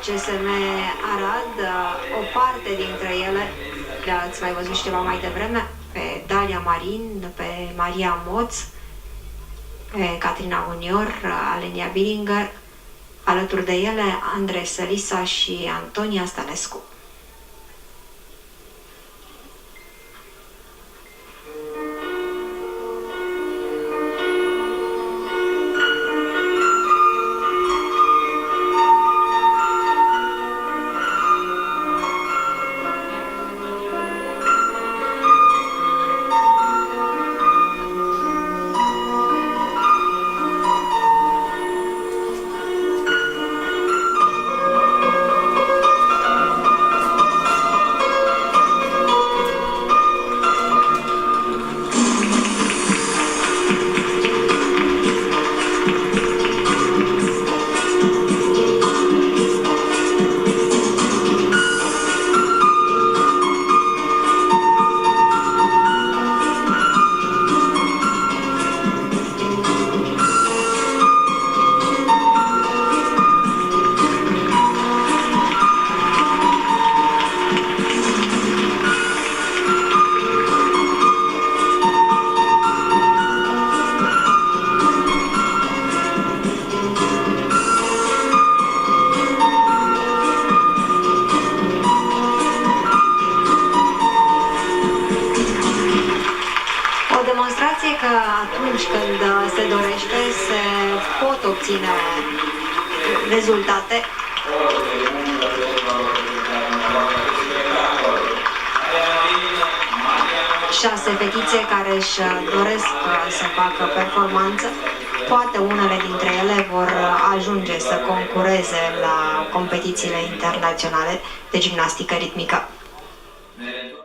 CSM Arad, o parte dintre ele, le-ați mai văzut și ceva mai devreme, pe Dalia Marin, pe Maria Moț, pe Catrina Unior, Alenia Billinger, alături de ele Andrei Sălisa și Antonia Stănescu. Că atunci când se dorește, se pot obține rezultate. Șase fetițe care își doresc să facă performanță. Poate unele dintre ele vor ajunge să concureze la competițiile internaționale de gimnastică ritmică.